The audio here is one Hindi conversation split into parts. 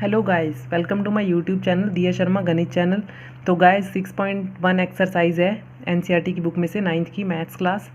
Hello guys, welcome to my YouTube channel Diya Sharma गणित चैनल। तो गाइस 6.1 एक्सरसाइज है एनसीईआरटी की बुक में से 9th की मैथ्स क्लास।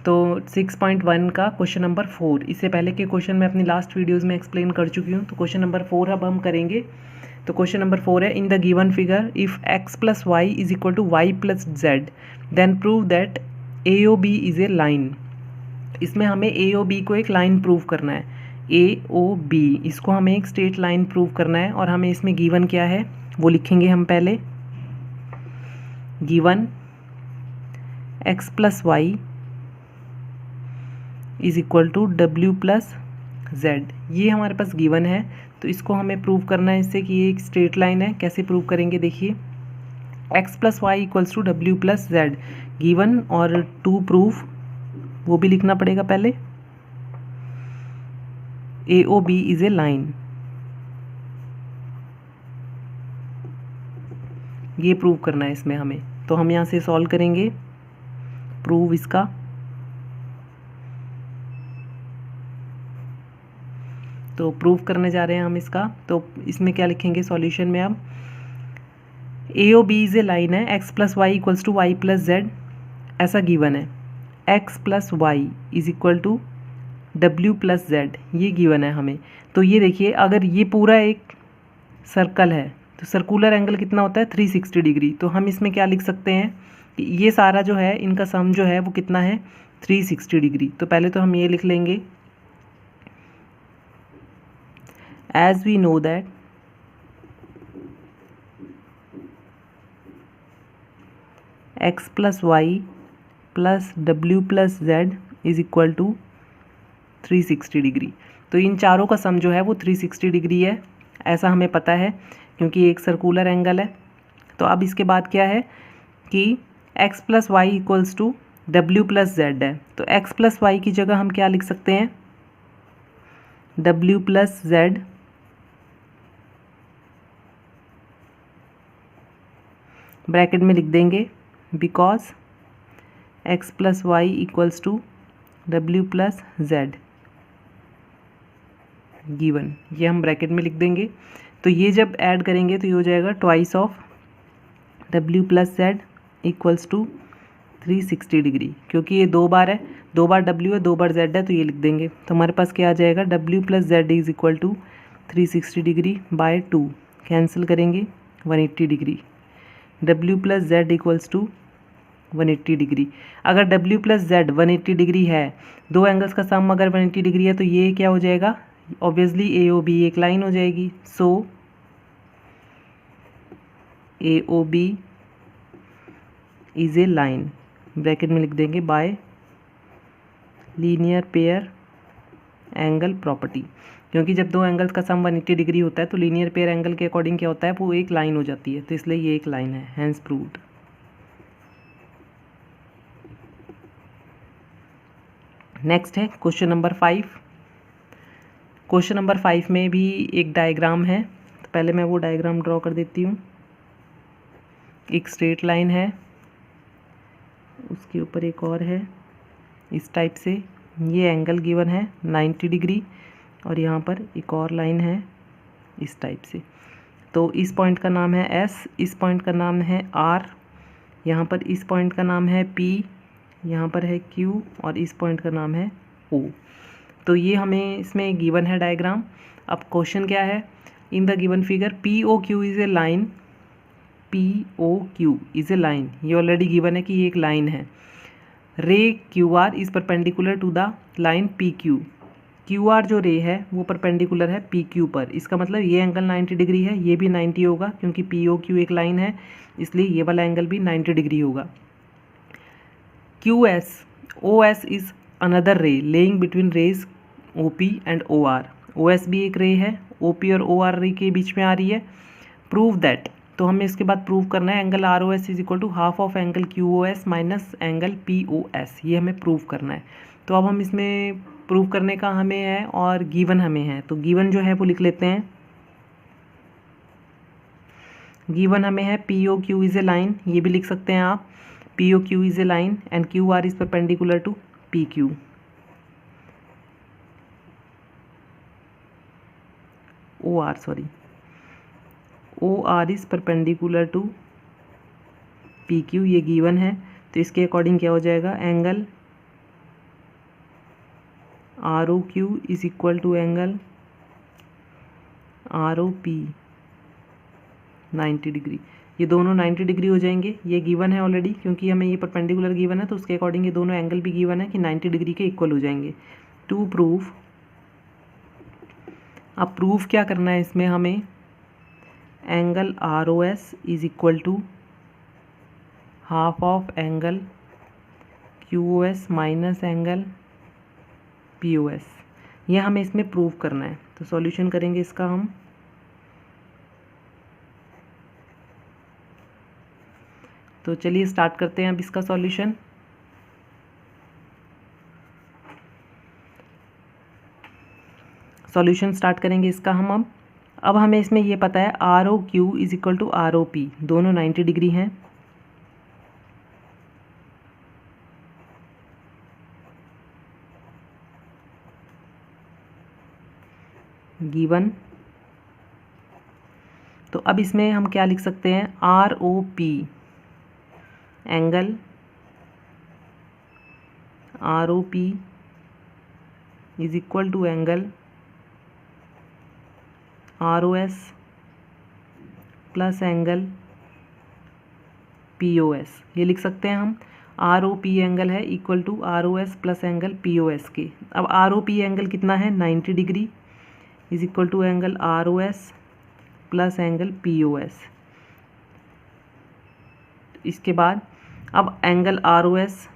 तो 6.1 का क्वेश्चन नंबर 4, इससे पहले के क्वेश्चन मैं अपनी लास्ट वीडियोस में एक्सप्लेन कर चुकी हूँ। तो क्वेश्चन नंबर 4 अब हम करेंगे। तो क्वेश्चन नंबर 4 है, in the given figure if x plus Y is equal to Y plus z then prove that A O B is a line. इसमें हमें ए ओ बी को एक लाइन प्रूव करना है। ए ओ बी इसको हमें एक स्ट्रेट लाइन प्रूव करना है और हमें इसमें गिवन क्या है वो लिखेंगे हम पहले। Given x plus Y is equal to W plus Z, ये हमारे पास गिवन है। तो इसको हमें प्रूव करना है इससे कि ये एक स्ट्रेट लाइन है। कैसे प्रूव करेंगे देखिए, X plus Y equals to W plus Z, given और टू प्रूफ वो भी लिखना पड़ेगा पहले। A O B is a line, ये प्रूव करना है इसमें हमें। तो हम यहाँ से सॉल्व करेंगे प्रूव इसका। तो प्रूव करने जा रहे हैं हम इसका। तो इसमें क्या लिखेंगे सॉल्यूशन में, अब A O B is a line है, X plus Y equals to Y plus Z ऐसा गिवन है। X plus Y is equal to W plus Z, ये गिवन है हमें। तो ये देखिए, अगर ये पूरा एक सर्कल है तो सर्कुलर एंगल कितना होता है 360 डिग्री। तो हम इसमें क्या लिख सकते हैं कि ये सारा जो है इनका सम जो है वो कितना है 360 डिग्री। तो पहले तो हम ये लिख लेंगे, as we know that x plus y plus डब्ल्यू plus z is equal to 360 degree. तो इन चारों का सम जो है वो 360 डिग्री है, ऐसा हमें पता है क्योंकि एक सर्कुलर एंगल है। तो अब इसके बाद क्या है कि x plus Y equals to W plus z है। तो x प्लस वाई की जगह हम क्या लिख सकते हैं, डब्ल्यू प्लस जेड ब्रैकेट में लिख देंगे, because x plus Y equals to W plus Z given, ये हम ब्रैकेट में लिख देंगे। तो ये जब ऐड करेंगे तो ये हो जाएगा ट्वाइस ऑफ डब्ल्यू plus z equals to 360 degree, क्योंकि ये दो बार है, दो बार डब्ल्यू है दो बार जेड है, तो ये लिख देंगे। तो हमारे पास क्या आ जाएगा, डब्ल्यू plus z is equal to 360 degree by 2, cancel करेंगे 180 डिग्री। डब्ल्यू plus z equals to 180 degree. अगर डब्ल्यू प्लस जेड 180 डिग्री है, दो एंगल्स का सम अगर 180 डिग्री है, तो ये क्या हो जाएगा, ऑब्वियसली ए ओ बी एक लाइन हो जाएगी। So A O B is a line, bracket में लिख देंगे by linear pair angle property, क्योंकि जब दो एंगल्स का सम 180 डिग्री होता है तो लीनियर पेयर एंगल के अकॉर्डिंग क्या होता है, वो एक लाइन हो जाती है। तो इसलिए ये एक लाइन है, हैंस प्रूव्ड। नेक्स्ट है क्वेश्चन नंबर 5। क्वेश्चन नंबर 5 में भी एक डायग्राम है। तो पहले मैं वो डायग्राम ड्रॉ कर देती हूँ। एक स्ट्रेट लाइन है, उसके ऊपर एक और है इस टाइप से, ये एंगल गिवन है 90 डिग्री, और यहाँ पर एक और लाइन है इस टाइप से। तो इस पॉइंट का नाम है S, इस पॉइंट का नाम है R, यहाँ पर इस पॉइंट का नाम है P, यहाँ पर है Q, और इस पॉइंट का नाम है O। तो ये हमें इसमें गिवन है डायग्राम। अब क्वेश्चन क्या है, in the given figure P O Q is a line, P O Q is a line, ये ऑलरेडी गिवन है कि ये एक लाइन है। Ray Q R is perpendicular to the line P Q, Q R जो रे है वो परपेंडिकुलर है पी क्यू पर। इसका मतलब ये एंगल 90 डिग्री है, ये भी 90 होगा, क्योंकि पी ओ क्यू एक लाइन है, इसलिए ये वाला एंगल भी 90 डिग्री होगा। Q S O S is another ray lying between rays O P and O R, O S भी एक रे है, ओ पी और ओ आर रे के बीच में आ रही है। प्रूव दैट, तो हमें इसके बाद प्रूव करना है angle R O S is equal to half of angle Q O S minus angle P O S, ये हमें प्रूव करना है। तो अब हम इसमें प्रूव करने का हमें है और गिवन हमें है, तो गिवन जो है वो लिख लेते हैं। गिवन हमें है P O Q is a line, ये भी लिख सकते हैं आप, P O Q is a line and Q R is perpendicular to P Q. O R sorry, O R is perpendicular to P Q, ये गिवन है। तो इसके अकॉर्डिंग क्या हो जाएगा, angle R O Q is equal to angle R O P 90 degree. ये दोनों 90 डिग्री हो जाएंगे, ये गिवन है ऑलरेडी, क्योंकि हमें ये परपेंडिकुलर गिवन है तो उसके अकॉर्डिंग ये दोनों एंगल भी गिवन है कि 90 डिग्री के इक्वल हो जाएंगे। टू प्रूव, अब प्रूफ क्या करना है इसमें हमें, angle R O S is equal to half of angle Q O S minus angle P O S, ये हमें इसमें प्रूव करना है। तो सॉल्यूशन करेंगे इसका हम। तो चलिए स्टार्ट करते हैं अब इसका सॉल्यूशन। सॉल्यूशन स्टार्ट करेंगे इसका हम। अब हमें इसमें ये पता है R O Q is equal to R O P, दोनों 90 डिग्री हैं। गिवन, तो अब इसमें हम क्या लिख सकते हैं, R O P angle R O P is equal to angle R O S plus angle P O S, ये लिख सकते हैं हम। आर ओ पी एंगल है equal to R O S plus angle P O S के। अब आर ओ पी एंगल कितना है, 90 degree is equal to angle R O S plus angle P O S. इसके बाद अब angle R O S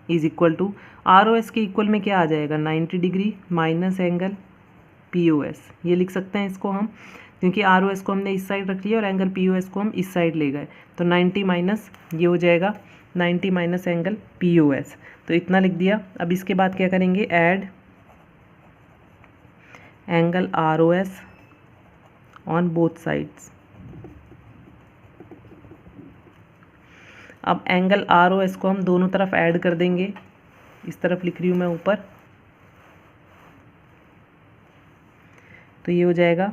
is equal to, R O S के इक्वल में क्या आ जाएगा, 90 degree minus angle P O S, ये लिख सकते हैं इसको हम, क्योंकि आर ओ एस को हमने इस साइड रख लिया और एंगल पी ओ एस को हम इस साइड ले गए। तो 90 माइनस ये हो जाएगा 90 minus angle P O S, तो इतना लिख दिया। अब इसके बाद क्या करेंगे, add angle R O S on both sides. अब एंगल आर ओ एस को हम दोनों तरफ ऐड कर देंगे, इस तरफ लिख रही हूँ मैं ऊपर। तो ये हो जाएगा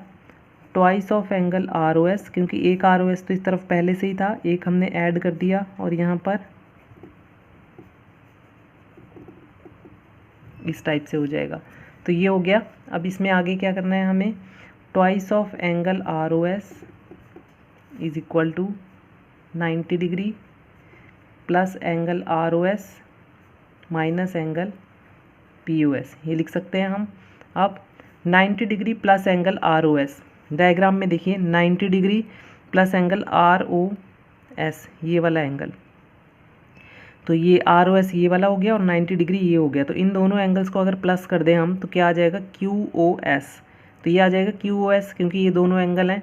twice of angle R O S, क्योंकि एक आर ओ एस तो इस तरफ पहले से ही था, एक हमने ऐड कर दिया और यहाँ पर इस टाइप से हो जाएगा। तो ये हो गया। अब इसमें आगे क्या करना है हमें, twice of angle R O S is equal to 90 degree plus angle R O S minus angle P O S, ये लिख सकते हैं हम। अब 90 degree plus angle R O S, diagram में देखिए 90 degree plus angle R O S, ये वाला एंगल, तो ये आर ओ एस ये वाला हो गया और 90 डिग्री ये हो गया। तो इन दोनों एंगल्स को अगर प्लस कर दें हम तो क्या आ जाएगा, क्यू ओ एस। तो ये आ जाएगा क्यू ओ एस, क्योंकि ये दोनों एंगल हैं,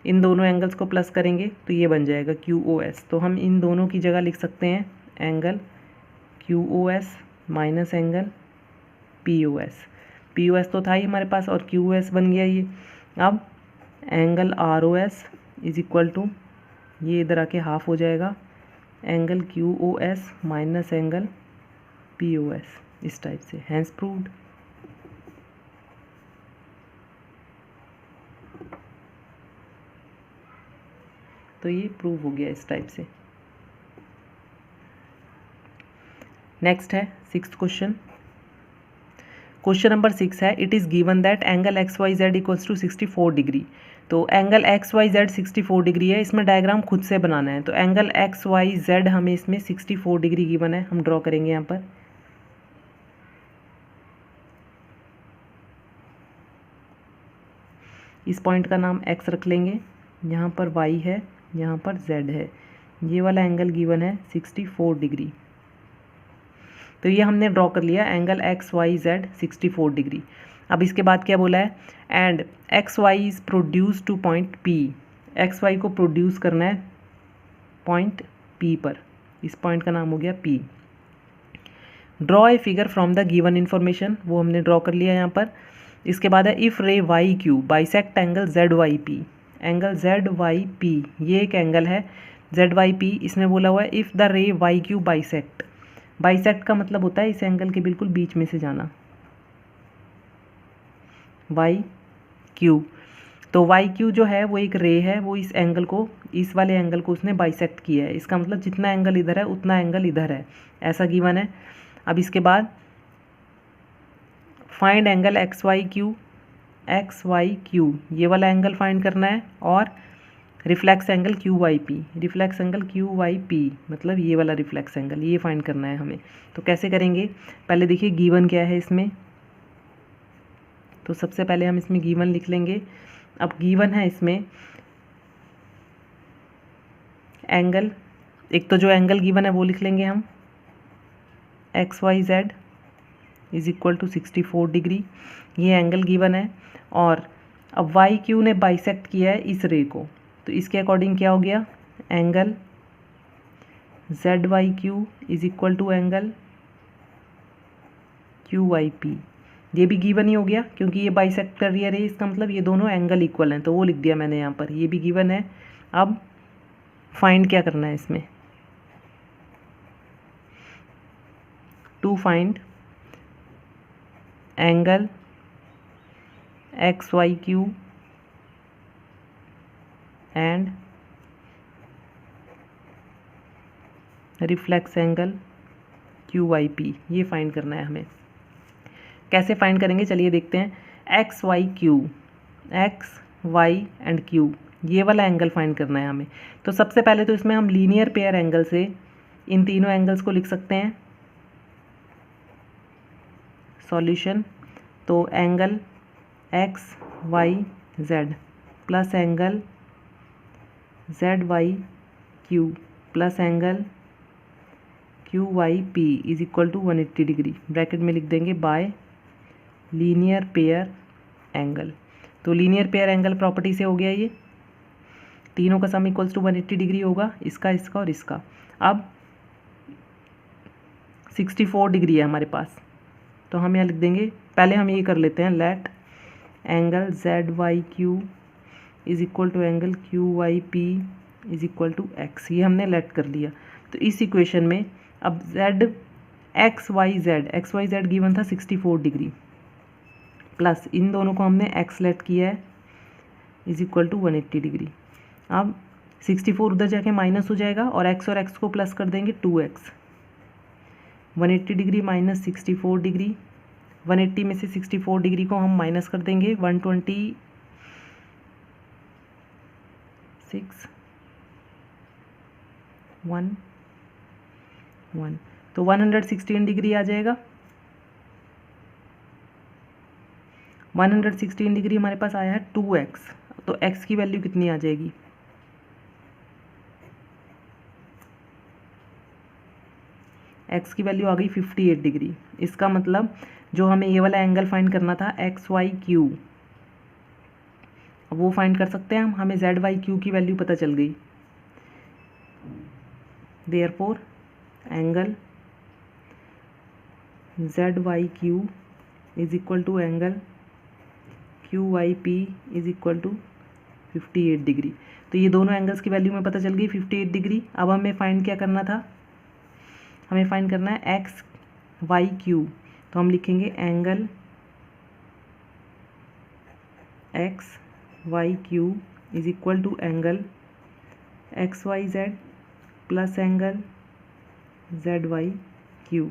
इन दोनों एंगल्स को प्लस करेंगे तो ये बन जाएगा क्यू ओ एस। तो हम इन दोनों की जगह लिख सकते हैं angle Q O S minus angle P O S. P O S तो था ही हमारे पास और क्यू ओ एस बन गया ये। अब angle R O S is equal to, ये इधर आके हाफ हो जाएगा, angle Q O S minus angle P O S, इस टाइप से। Hence proved. तो ये प्रूव हो गया इस टाइप से। नेक्स्ट है 6th क्वेश्चन। क्वेश्चन नंबर 6 है, it is given that angle X Y Z equals to 64 degree. तो angle X Y Z 64 degree है, इसमें डायग्राम खुद से बनाना है। तो एंगल एक्स वाई जेड हमें इसमें 64 डिग्री गिवन है, हम ड्रॉ करेंगे यहाँ पर। इस पॉइंट का नाम एक्स रख लेंगे, यहाँ पर वाई है, यहाँ पर जेड है, ये वाला एंगल गिवन है 64 डिग्री। तो ये हमने ड्रॉ कर लिया angle X Y Z 64 degree. अब इसके बाद क्या बोला है, and X Y is produce to point P, X Y को प्रोड्यूस करना है पॉइंट पी पर, इस पॉइंट का नाम हो गया P. Draw a figure from the given information, वो हमने ड्रॉ कर लिया यहाँ पर। इसके बाद है if ray Y Q bisect angle Z Y P, angle Z Y P ये एक एंगल है जेड वाई पी, इसमें बोला हुआ है if the ray Y Q bisect, bisect का मतलब होता है इस एंगल के बिल्कुल बीच में से जाना, वाई क्यू। तो वाई क्यू जो है वो एक रे है, वो इस एंगल को, इस वाले एंगल को उसने बाइसेक्ट किया है। इसका मतलब जितना एंगल इधर है उतना एंगल इधर है, ऐसा गिवन है। अब इसके बाद find angle X Y Q, ये वाला एंगल फाइंड करना है, और reflex angle Q Y P, reflex angle Q Y P मतलब ये वाला रिफ्लेक्स एंगल, ये फाइंड करना है हमें। तो कैसे करेंगे, पहले देखिए गिवन क्या है इसमें। तो सबसे पहले हम इसमें गिवन लिख लेंगे। अब गिवन है इसमें एंगल, एक तो जो एंगल गिवन है वो लिख लेंगे हम, X Y Z is equal to 64 degree, ये एंगल गिवन है। और अब वाई क्यू ने बाइसेक्ट किया है इस रे को, तो इसके अकॉर्डिंग क्या हो गया, angle Z Y Q is equal to angle Q Y P, ये भी गिवन ही हो गया क्योंकि ये बाइसेक्ट कर रही है रे, इसका मतलब ये दोनों एंगल इक्वल हैं, तो वो लिख दिया मैंने यहाँ पर, ये भी गिवन है। अब फाइंड क्या करना है इसमें, to find angle X Y Q and reflex angle Q Y P, ये फाइंड करना है हमें। कैसे फाइंड करेंगे चलिए देखते हैं। एक्स वाई एंड क्यू, ये वाला एंगल फाइंड करना है हमें। तो सबसे पहले तो इसमें हम लीनियर पेयर एंगल से इन तीनों एंगल्स को लिख सकते हैं। सॉल्यूशन, तो angle X Y Z plus angle Z Y Q plus angle Q Y P is equal to 180 degree, bracket में लिख देंगे बाय लीनियर पेयर एंगल। तो लीनियर पेयर एंगल प्रॉपर्टी से हो गया ये, तीनों का सम इक्वल्स टू 180 डिग्री होगा, इसका इसका और इसका। अब 64 डिग्री है हमारे पास, तो हम यहाँ लिख देंगे, पहले हम ये कर लेते हैं, let angle Z Y Q is equal to angle Q Y P is equal to X, ये हमने लेट कर लिया। तो इस इक्वेशन में अब Z X Y Z given था 64 डिग्री, प्लस इन दोनों को हमने एक्स लेट किया है इज इक्वल टू 180 डिग्री। अब 64 उधर जाके माइनस हो जाएगा और एक्स को प्लस कर देंगे 2x, 180 डिग्री माइनस 64 डिग्री, 180 में से 64 डिग्री को हम माइनस कर देंगे 126, तो 116 डिग्री आ जाएगा। 116 डिग्री हमारे पास आया है 2x, तो x की वैल्यू कितनी आ जाएगी, x की वैल्यू आ गई 58 डिग्री। इसका मतलब जो हमें ये वाला एंगल फाइंड करना था एक्स वाई क्यू, वो फाइंड कर सकते हैं हम, हमें जेड वाई क्यू की वैल्यू पता चल गई। Therefore angle Z Y Q is equal to angle Q Y P is equal to 58 degree. तो ये दोनों एंगल्स की वैल्यू में पता चल गई 58 डिग्री। अब हमें फाइंड क्या करना था, हमें फाइंड करना है एक्स वाई क्यू, तो हम लिखेंगे angle X Y Q is equal to angle X Y Z plus angle Z Y Q.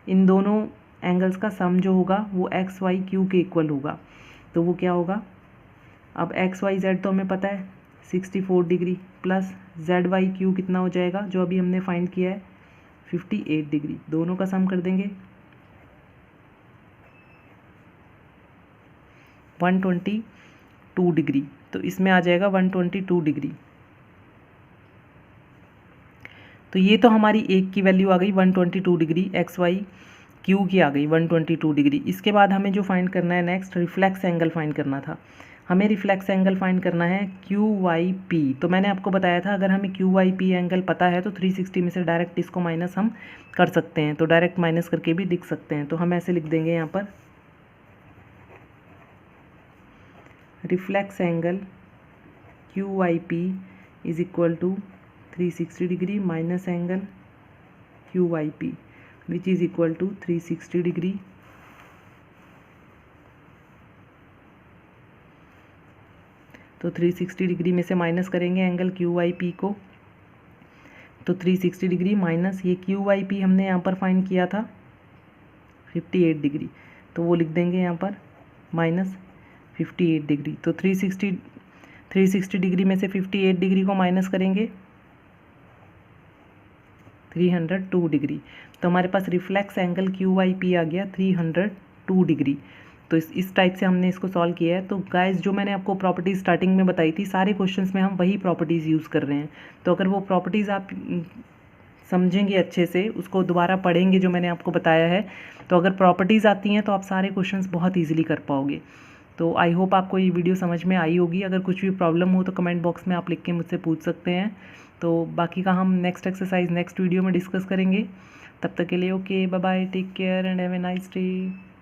इन दोनों एंगल्स का सम जो होगा वो एक्स वाई क्यू के इक्वल होगा, तो वो क्या होगा, अब एक्स वाई जेड तो हमें पता है 64 degree plus Z Y Q कितना हो जाएगा, जो अभी हमने फाइंड किया है 58 डिग्री, दोनों का सम कर देंगे 122 डिग्री, तो इसमें आ जाएगा 122 डिग्री। तो ये तो हमारी एक की वैल्यू आ गई 122 डिग्री, एक्स वाई क्यू की आ गई 122 डिग्री। इसके बाद हमें जो फाइंड करना है नेक्स्ट, रिफ्लेक्स एंगल फाइंड करना था। हमें रिफ्लेक्स एंगल फाइंड करना है क्यू वाई पी। तो मैंने आपको बताया था अगर हमें क्यू वाई पी एंगल पता है तो 360 में से डायरेक्ट इसको माइनस हम कर सकते हैं, तो डायरेक्ट माइनस करके भी लिख सकते हैं। तो हम ऐसे लिख देंगे यहाँ पर, reflex angle Q Y P is equal to 360 degree minus angle Q Y P which is equal to 360 degree तो 360 डिग्री में से माइनस करेंगे एंगल QYP को, तो 360 डिग्री माइनस ये QYP हमने यहाँ पर फाइंड किया था 58 डिग्री, तो वो लिख देंगे यहाँ पर माइनस 58 डिग्री। तो 360 डिग्री में से 58 डिग्री को माइनस करेंगे 302 डिग्री, तो हमारे पास रिफ्लेक्स एंगल QYP आ गया 302 डिग्री। तो इस टाइप से हमने इसको सॉल्व किया है। तो गाइस जो मैंने आपको प्रॉपर्टीज़ स्टार्टिंग में बताई थी, सारे क्वेश्चंस में हम वही प्रॉपर्टीज़ यूज़ कर रहे हैं। तो अगर वो प्रॉपर्टीज़ आप समझेंगे अच्छे से, उसको दोबारा पढ़ेंगे जो मैंने आपको बताया है, तो अगर प्रॉपर्टीज़ आती हैं तो आप सारे क्वेश्चंस बहुत ईजिली कर पाओगे। तो आई होप आपको ये वीडियो समझ में आई होगी। अगर कुछ भी प्रॉब्लम हो तो कमेंट बॉक्स में आप लिख के मुझसे पूछ सकते हैं। तो बाकी का हम नेक्स्ट एक्सरसाइज नेक्स्ट वीडियो में डिस्कस करेंगे। तब तक के लिए okay, bye bye, take care and have a nice day.